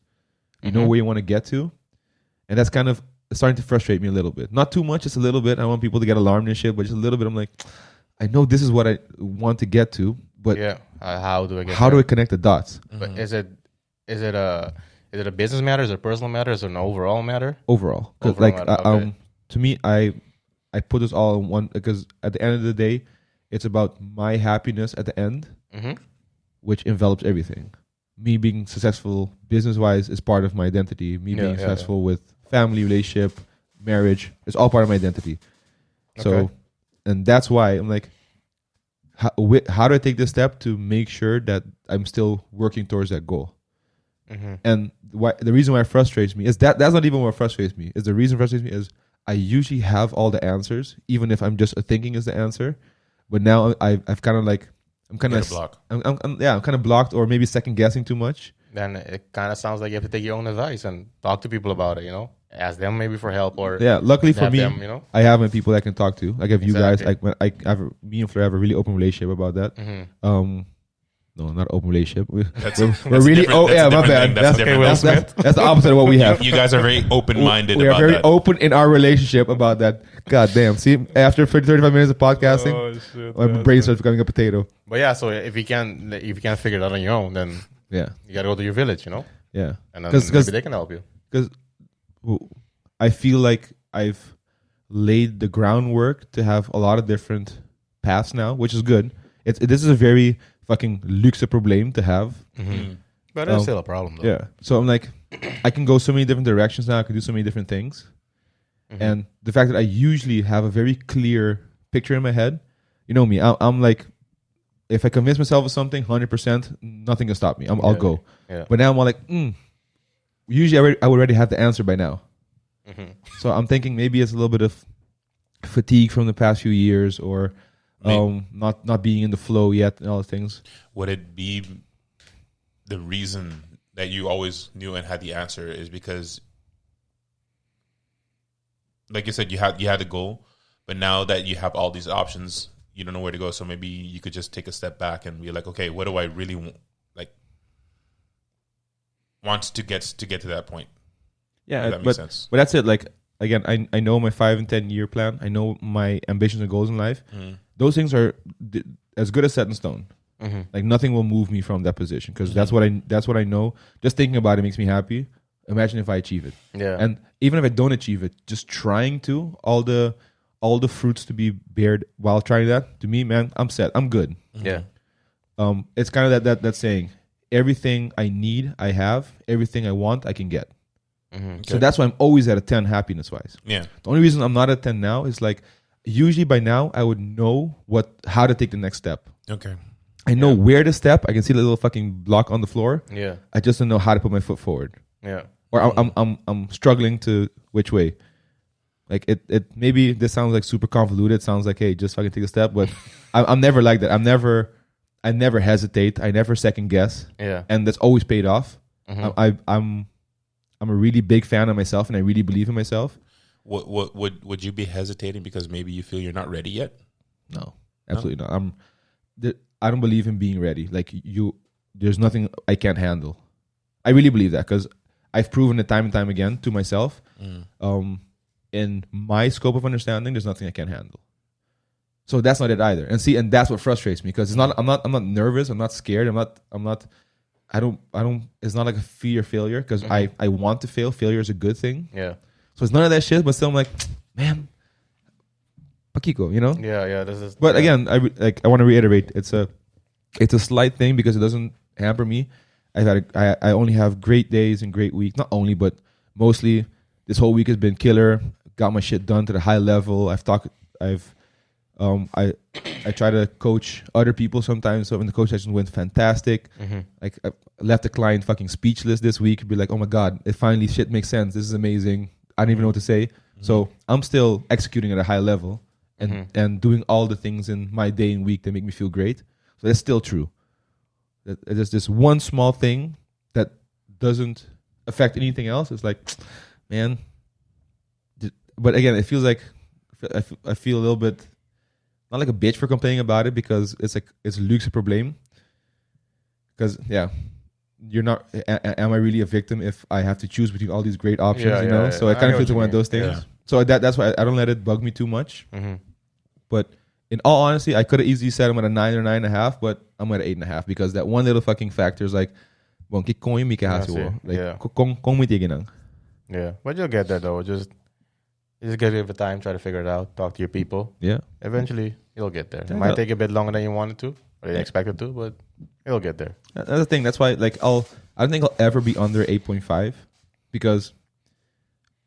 Speaker 1: You know where you want to get to. And that's kind of starting to frustrate me a little bit. Not too much, just a little bit. I want people to get alarmed and shit, but just a little bit. I'm like, I know this is what I want to get to, but
Speaker 2: how do I get
Speaker 1: how do I connect the dots?
Speaker 2: But is it a business matter? Is it a personal matter? Is it an overall matter?
Speaker 1: Overall. Because to me, I put this all in one, because at the end of the day, it's about my happiness at the end, which envelops everything. Me being successful business-wise is part of my identity. Me being successful with family, relationship, marriage, it's all part of my identity. So, and that's why I'm like, how do I take this step to make sure that I'm still working towards that goal? And the reason why it frustrates me is that's not even what frustrates me. Is the reason it frustrates me is I usually have all the answers, even if I'm just thinking is the answer. But now I've kind of like, I'm kind of blocked, or maybe second guessing too much.
Speaker 2: Then it kind of sounds like you have to take your own advice and talk to people about it. You know, ask them maybe for help, or
Speaker 1: luckily for me,
Speaker 2: them, you know?
Speaker 1: I have my people I can talk to. Like, if you guys, like, me and Fleur have a really open relationship about that. No, not open relationship. We're
Speaker 3: That's
Speaker 1: really.
Speaker 3: different-
Speaker 1: Oh
Speaker 3: that's a
Speaker 1: yeah, my
Speaker 3: different
Speaker 1: bad.
Speaker 3: thing. That's a different thing.
Speaker 1: That's the opposite of what we have.
Speaker 3: You guys are very open-minded
Speaker 1: We are
Speaker 3: about
Speaker 1: very
Speaker 3: that.
Speaker 1: open in our relationship about that. God damn. See, after 35 minutes of podcasting,
Speaker 2: shit,
Speaker 1: my brain starts becoming a potato.
Speaker 2: But yeah, so if you can't figure it out on your own, then
Speaker 1: Yeah,
Speaker 2: you gotta go to your village, you know,
Speaker 1: yeah.
Speaker 2: and then
Speaker 1: 'Cause-
Speaker 2: maybe they can help you.
Speaker 1: Because I feel like I've laid the groundwork to have a lot of different paths now, which is good. This is a very fucking luxe problem to have.
Speaker 2: But it's still a problem, though.
Speaker 1: Yeah. So I'm like, I can go so many different directions now. I can do so many different things. And the fact that I usually have a very clear picture in my head, you know me, I'm like, if I convince myself of something, 100%, nothing can stop me. I'll go.
Speaker 2: Yeah.
Speaker 1: But now I'm all like, usually I would already have the answer by now. So I'm thinking maybe it's a little bit of fatigue from the past few years, or not being in the flow yet, and all those things.
Speaker 3: Would it be the reason that you always knew and had the answer is because, like you said, you had the goal, but now that you have all these options, you don't know where to go. So maybe you could just take a step back and be like, okay, what do I really want to get to that point?
Speaker 1: Yeah,
Speaker 3: If that makes sense.
Speaker 1: But that's it. Like, again, I know my 5 and 10 year plan. I know my ambitions and goals in life. Those things are as good as set in stone. Like, nothing will move me from that position, because that's what I know. Just thinking about it makes me happy. Imagine if I achieve it.
Speaker 2: Yeah.
Speaker 1: And even if I don't achieve it, just trying to, all the fruits to be bared while trying that, to me, man, I'm set. I'm good.
Speaker 2: Yeah.
Speaker 1: It's kind of that saying, everything I need, I have. Everything I want, I can get. So that's why I'm always at a 10 happiness wise.
Speaker 3: Yeah.
Speaker 1: The only reason I'm not at 10 now is like, usually by now I would know how to take the next step.
Speaker 3: Okay.
Speaker 1: I know where to step. I can see the little fucking block on the floor.
Speaker 2: Yeah.
Speaker 1: I just don't know how to put my foot forward.
Speaker 2: Yeah.
Speaker 1: Or I'm struggling to which way. Like it maybe this sounds like super convoluted. It sounds like, hey, just fucking take a step, but I'm never like that. I never hesitate. I never second guess.
Speaker 2: Yeah.
Speaker 1: And that's always paid off. I'm a really big fan of myself, and I really believe in myself.
Speaker 3: Would you be hesitating because maybe you feel you're not ready yet?
Speaker 1: No, absolutely not. I don't believe in being ready. Like there's nothing I can't handle. I really believe that, because I've proven it time and time again to myself. In my scope of understanding, there's nothing I can't handle. So that's not it either. And that's what frustrates me, because it's not. I'm not nervous. I'm not scared. I don't. It's not like a fear of failure, because I want to fail. Failure is a good thing.
Speaker 2: Yeah.
Speaker 1: So it's none of that shit. But still, I'm like, man, Paquico, you know.
Speaker 2: Yeah. Yeah. This is.
Speaker 1: But again, I want to reiterate, it's a slight thing, because it doesn't hamper me. I only have great days and great weeks. Not only, but mostly, this whole week has been killer. Got my shit done to the high level. I try to coach other people sometimes. So in the coach session went fantastic. Like, I left the client fucking speechless this week. Be like, oh my God, it finally shit makes sense. This is amazing. I don't even know what to say. So I'm still executing at a high level and doing all the things in my day and week that make me feel great. So that's still true. There's this one small thing that doesn't affect anything else. It's like, man. But again, it feels like I feel a little bit, not like a bitch for complaining about it, because it's a luxe problem. Because you're not. Am I really a victim if I have to choose between all these great options? You know, so I kind of feel like one of those things. Yeah. So that's why I don't let it bug me too much. But in all honesty, I could have easily said I'm at a 9 or 9.5, but I'm at an 8.5, because that one little fucking factor is like, well,
Speaker 2: yeah, but you'll get there though. Just give it time, try to figure it out, talk to your people. Yeah. Eventually, you'll get there. It might take a bit longer than you wanted to, or you expected to, but you'll get there.
Speaker 1: That's the thing. That's why, like, I don't think I'll ever be under 8.5, because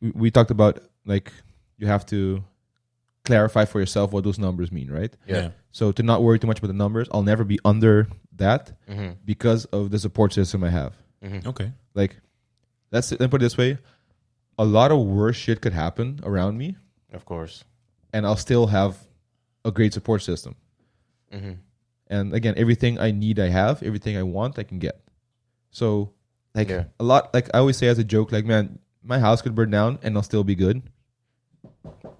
Speaker 1: we talked about, like, you have to clarify for yourself what those numbers mean, right?
Speaker 3: Yeah.
Speaker 1: So to not worry too much about the numbers, I'll never be under that because of the support system I have.
Speaker 3: Okay.
Speaker 1: Like, let me put it this way. A lot of worse shit could happen around me.
Speaker 2: Of course.
Speaker 1: And I'll still have a great support system. And again, everything I need, I have. Everything I want, I can get. So, like, a lot, like I always say as a joke, like, man, my house could burn down and I'll still be good.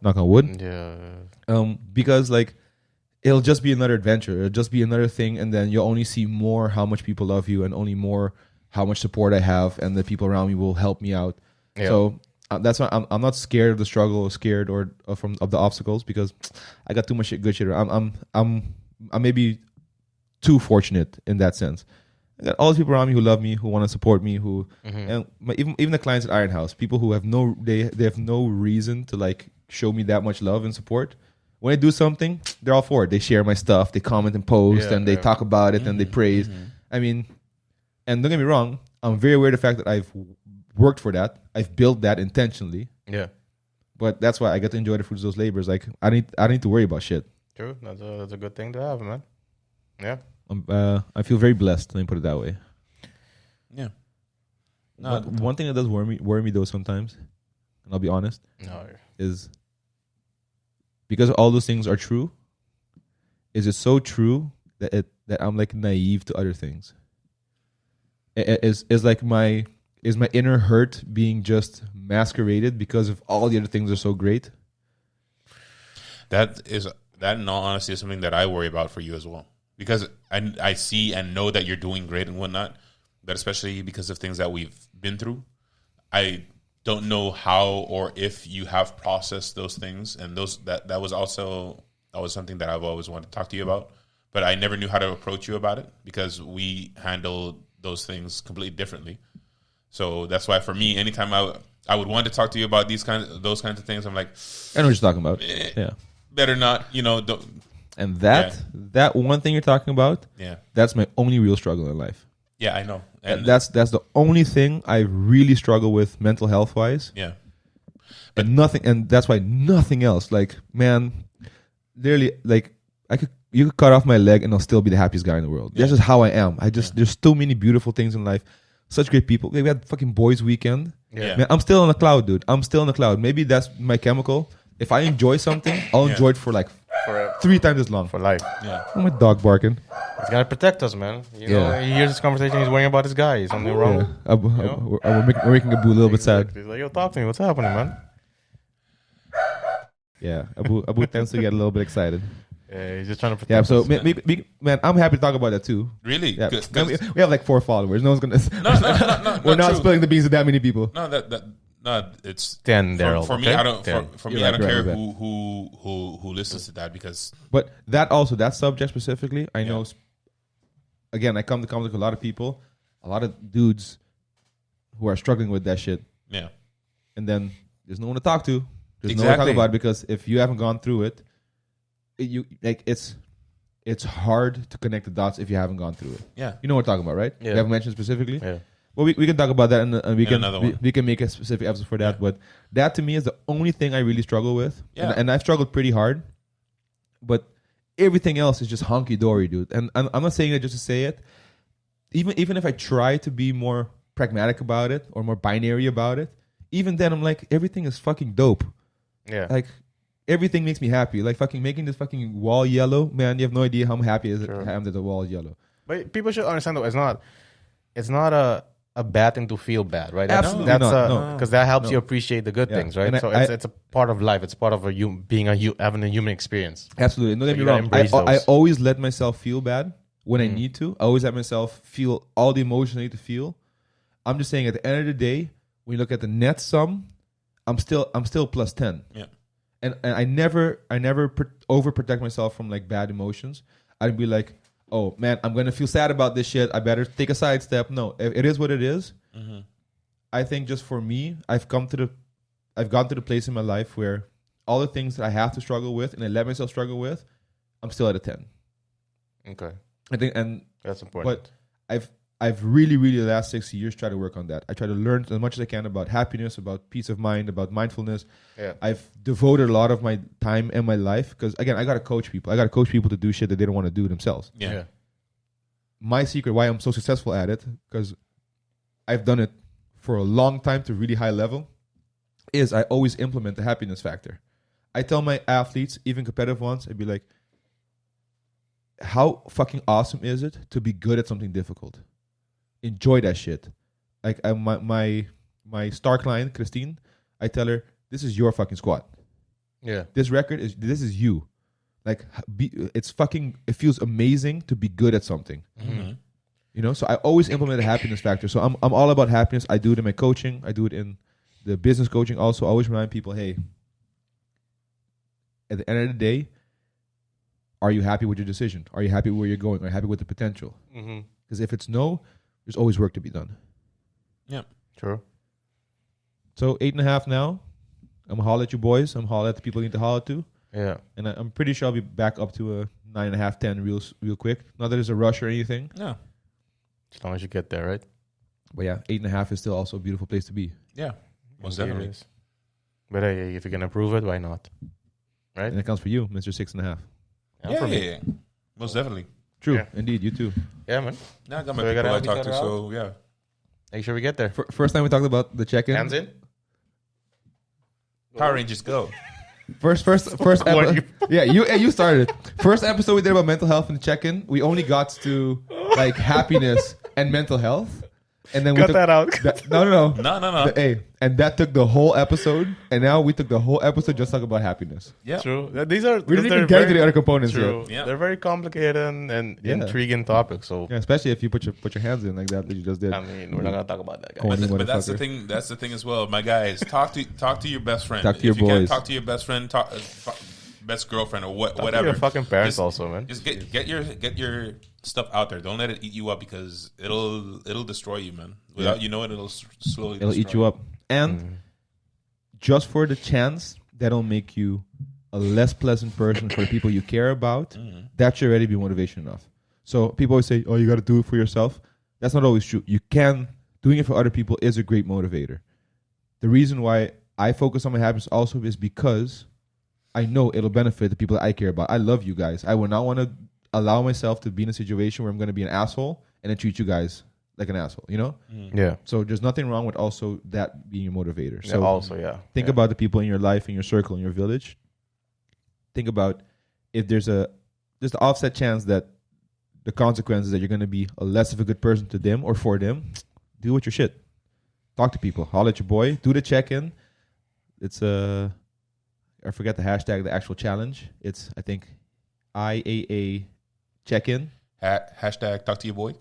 Speaker 1: Knock on wood.
Speaker 2: Yeah.
Speaker 1: Because, like, it'll just be another adventure. It'll just be another thing, and then you'll only see more how much people love you, and only more how much support I have, and the people around me will help me out.
Speaker 2: Yeah.
Speaker 1: So that's why I'm not scared of the struggle, or scared of the obstacles, because I got too much good shit. I'm maybe too fortunate in that sense. I got all these people around me who love me, who want to support me, who and even the clients at Iron House, people who have they have no reason to like show me that much love and support. When I do something, they're all for it. They share my stuff, they comment and post, and they talk about it and they praise. I mean, and don't get me wrong, I'm very aware of the fact that I've worked for that. I've built that intentionally.
Speaker 2: Yeah.
Speaker 1: But that's why I get to enjoy the fruits of those labors. Like I don't need to worry about shit.
Speaker 2: True. That's a good thing to have, man. Yeah.
Speaker 1: I feel very blessed. Let me put it that way.
Speaker 3: Yeah.
Speaker 1: No, one thing that does worry me though sometimes, and I'll be honest, is because all those things are true. Is it so true that I'm like naive to other things? Is my inner hurt being just masqueraded because of all the other things are so great?
Speaker 3: That in all honesty is something that I worry about for you as well. Because I see and know that you're doing great and whatnot, but especially because of things that we've been through, I don't know how or if you have processed those things. And that was something that I've always wanted to talk to you about, but I never knew how to approach you about it because we handled those things completely differently. So that's why for me, anytime I would want to talk to you about those kinds of things, I'm like,
Speaker 1: I know what you're talking about. Yeah,
Speaker 3: better not, don't.
Speaker 1: And that one thing you're talking about, that's my only real struggle in life.
Speaker 3: Yeah, I know. And
Speaker 1: that's the only thing I really struggle with mental health wise.
Speaker 3: Yeah.
Speaker 1: But nothing, and that's why nothing else. Like, man, literally, like you could cut off my leg and I'll still be the happiest guy in the world. That's just how I am. There's so many beautiful things in life. Such great people. We had fucking boys weekend.
Speaker 3: Yeah.
Speaker 1: Man, I'm still on the cloud, dude. I'm still on the cloud. Maybe that's my chemical. If I enjoy something, I'll enjoy it for like 3 times as long.
Speaker 2: For life.
Speaker 3: Yeah.
Speaker 1: Oh, my dog barking.
Speaker 2: He's got to protect us, man. You know, you hear this conversation, he's worrying about his guy. Is something wrong?
Speaker 1: Yeah. We're making Abu a little bit sad.
Speaker 2: He's like, yo, talk to me. What's happening, man?
Speaker 1: Yeah. Abu tends to get a little bit excited.
Speaker 2: Yeah, he's just trying to protect
Speaker 1: us.
Speaker 2: us.
Speaker 1: Man, I'm happy to talk about that too.
Speaker 3: Really?
Speaker 1: Yeah. We have like 4 followers. No one's going to...
Speaker 3: No.
Speaker 1: We're not spilling the beans to that many people.
Speaker 3: No, it's
Speaker 2: 10, Daryl.
Speaker 3: For me, I don't. For me, I don't care
Speaker 1: right.
Speaker 3: who listens to that because.
Speaker 1: But that subject specifically, I know. Again, I come to contact with a lot of people, a lot of dudes who are struggling with that shit.
Speaker 3: Yeah.
Speaker 1: And then there's no one to talk to. There's no one
Speaker 3: Exactly.
Speaker 1: to talk about it because if you haven't gone through it, it's hard to connect the dots if you haven't gone through it.
Speaker 3: Yeah.
Speaker 1: You know what I'm talking about, right?
Speaker 2: Yeah.
Speaker 1: You haven't mentioned specifically.
Speaker 2: Yeah.
Speaker 1: Well, we can talk about that, and we can make a specific episode for that.
Speaker 3: Yeah.
Speaker 1: But that to me is the only thing I really struggle with,
Speaker 3: Yeah.
Speaker 1: and I've struggled pretty hard. But everything else is just honky dory, dude. And I'm not saying that just to say it. Even if I try to be more pragmatic about it or more binary about it, even then I'm like, everything is fucking dope.
Speaker 2: Yeah.
Speaker 1: Like everything makes me happy. Like fucking making this fucking wall yellow, man. You have no idea how happy I am that the wall is yellow.
Speaker 2: But people should understand though, it's not a bad thing to feel bad, right?
Speaker 1: Absolutely
Speaker 2: that's
Speaker 1: not.
Speaker 2: Because that helps you appreciate the good things, right?
Speaker 1: And
Speaker 2: so it's a part of life. It's part of having a human experience.
Speaker 1: Absolutely. Don't get me
Speaker 2: you gotta
Speaker 1: wrong.
Speaker 2: embrace
Speaker 1: I
Speaker 2: those.
Speaker 1: always let myself feel bad when I need to. I always let myself feel all the emotions I need to feel. I'm just saying at the end of the day, when you look at the net sum, I'm still plus 10.
Speaker 3: Yeah.
Speaker 1: And I never overprotect myself from like bad emotions. I'd be like, oh man, I'm gonna feel sad about this shit. I better take a side step. No, it is what it is.
Speaker 3: Mm-hmm.
Speaker 1: I think just for me, I've gone to the place in my life where all the things that I have to struggle with and I let myself struggle with, I'm still at a 10.
Speaker 2: Okay.
Speaker 1: I think, and
Speaker 2: That's important.
Speaker 1: but I've really, really the last 6 years tried to work on that. I try to learn as much as I can about happiness, about peace of mind, about mindfulness.
Speaker 2: Yeah.
Speaker 1: I've devoted a lot of my time and my life because, again, I got to coach people. I got to coach people to do shit that they don't want to do themselves.
Speaker 3: Yeah.
Speaker 1: My secret why I'm so successful at it, because I've done it for a long time to really high level, is I always implement the happiness factor. I tell my athletes, even competitive ones, I'd be like, how fucking awesome is it to be good at something difficult? Enjoy that shit. Like my star client, Christine, I tell her, this is your fucking squat.
Speaker 2: Yeah.
Speaker 1: This is you. Like, it feels amazing to be good at something. You know, so I always implement the happiness factor. So I'm all about happiness. I do it in my coaching. I do it in the business coaching also. I always remind people, hey, at the end of the day, are you happy with your decision? Are you happy where you're going? Are you happy with the potential? Because if it's no, there's always work to be done.
Speaker 3: Yeah.
Speaker 2: True.
Speaker 1: So 8.5 now. I'm going to holler at you boys. I'm going to holler at the people you need to holler to.
Speaker 2: Yeah.
Speaker 1: And I'm pretty sure I'll be back up to a 9.5, 10 real quick. Not that there's a rush or anything.
Speaker 3: No.
Speaker 2: As long as you get there, right?
Speaker 1: But yeah, 8.5 is still also a beautiful place to be.
Speaker 3: Yeah. Most
Speaker 2: Indeed
Speaker 3: definitely.
Speaker 2: it is. But hey, if you can improve it, why not? Right?
Speaker 1: And it counts for you, Mr. 6.5.
Speaker 3: Yeah,
Speaker 2: for me.
Speaker 3: yeah. Most definitely.
Speaker 1: True.
Speaker 2: Yeah.
Speaker 1: Indeed, you too.
Speaker 2: Yeah, man.
Speaker 3: Now I got my
Speaker 2: So we
Speaker 3: people
Speaker 2: gotta
Speaker 3: I
Speaker 2: help
Speaker 3: talk
Speaker 2: each
Speaker 3: to,
Speaker 2: other
Speaker 3: so yeah.
Speaker 2: Make sure we get there.
Speaker 1: First time we talked about the check-in.
Speaker 2: Hands in.
Speaker 3: Power Rangers go.
Speaker 1: First episode. Yeah, you started it. First episode we did about mental health and check-in. We only got to like happiness and mental health, and then we
Speaker 2: Cut
Speaker 1: took
Speaker 2: that out.
Speaker 1: No.
Speaker 3: No.
Speaker 1: Hey, and that took the whole episode, and now we took the whole episode just talk about happiness.
Speaker 3: Yeah.
Speaker 2: True. These are
Speaker 1: We didn't
Speaker 2: they're
Speaker 1: even get to
Speaker 2: very
Speaker 1: the other components
Speaker 2: true.
Speaker 1: yet.
Speaker 3: Yeah.
Speaker 2: They're very complicated and
Speaker 1: Yeah.
Speaker 2: intriguing topics. So
Speaker 1: Yeah, especially if you put your hands in like that you just did.
Speaker 2: I mean, we're not gonna talk about that, guys.
Speaker 1: Cool.
Speaker 3: But that's the
Speaker 1: Motherfucker.
Speaker 3: thing. That's the thing as well, my guys. Talk to your best friend.
Speaker 1: Talk to your
Speaker 3: if you can't
Speaker 1: boys.
Speaker 3: talk to your best friend, best girlfriend or
Speaker 2: Talk to
Speaker 3: whatever.
Speaker 2: your fucking parents
Speaker 3: Just-
Speaker 2: also, man.
Speaker 3: Just get your stuff out there. Don't let it eat you up because it'll destroy you, man. Without you know it, it'll slowly.
Speaker 1: It'll eat
Speaker 3: destroy
Speaker 1: you up. And just for the chance that'll make you a less pleasant person for the people you care about, that should already be motivation enough. So people always say, oh, you got to do it for yourself. That's not always true. Doing it for other people is a great motivator. The reason why I focus on my happiness also is because I know it'll benefit the people that I care about. I love you guys. I would not want to allow myself to be in a situation where I'm going to be an asshole and then treat you guys like an asshole, you know?
Speaker 2: Yeah.
Speaker 1: So there's nothing wrong with also that being your motivator. So think
Speaker 2: Yeah.
Speaker 1: about the people in your life, in your circle, in your village. Think about if there's the offset chance that the consequences that you're going to be a less of a good person to them or for them. Do with your shit. Talk to people. Holler at your boy. Do the check-in. It's I forget the hashtag, the actual challenge. It's, I think, IAA check-in.
Speaker 3: Hashtag talk to your boy.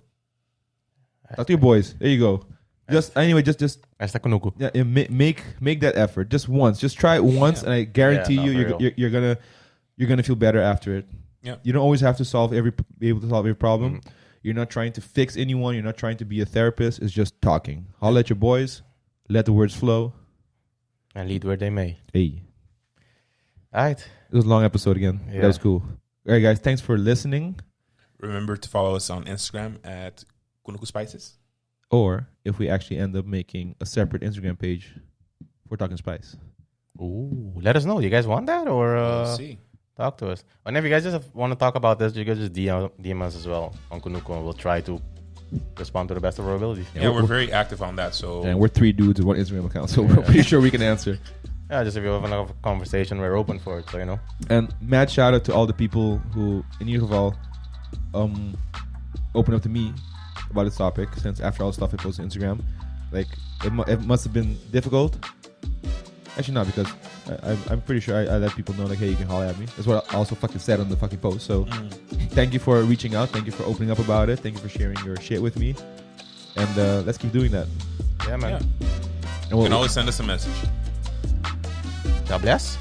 Speaker 1: Talk to your boys. There you go. Just
Speaker 2: Hasta Kunuku.
Speaker 1: yeah, make that effort just once. Just try it once, and I guarantee
Speaker 2: Yeah, no,
Speaker 1: you,
Speaker 2: for real.
Speaker 1: you're gonna feel better after it.
Speaker 3: Yeah.
Speaker 1: You don't always have to be able to solve every problem. You're not trying to fix anyone. You're not trying to be a therapist. It's just talking. Holler at your boys. Let the words flow.
Speaker 2: And lead where they may.
Speaker 1: Hey,
Speaker 2: All right.
Speaker 1: it was a long episode again.
Speaker 2: Yeah.
Speaker 1: That was cool. All right, guys. Thanks for listening.
Speaker 3: Remember to follow us on Instagram at Kunuku Spices.
Speaker 1: Or if we actually end up making a separate Instagram page for Talkin Spice.
Speaker 2: Ooh, let us know. You guys want that or
Speaker 3: We'll see.
Speaker 2: talk to us? And if you guys just want to talk about this, you guys just DM us as well on Kunuku, and we'll try to respond to the best of our abilities.
Speaker 3: Yeah, we're very active on that. So
Speaker 1: And we're 3 dudes with 1 Instagram account, so we're pretty sure we can answer.
Speaker 2: Yeah, just if you have a conversation, we're open for it. So you know.
Speaker 1: And mad shout out to all the people who, in ieder geval, opened up to me about this topic. Since after all the stuff I posted on Instagram, like it must have been difficult. Actually, not, because I'm pretty sure I let people know, like, hey, you can holler at me. That's what I also fucking said on the fucking post. So thank you for reaching out. Thank you for opening up about it. Thank you for sharing your shit with me. And let's keep doing that.
Speaker 2: Yeah, man.
Speaker 3: yeah.
Speaker 1: And
Speaker 3: You can always send us a message.
Speaker 2: God bless.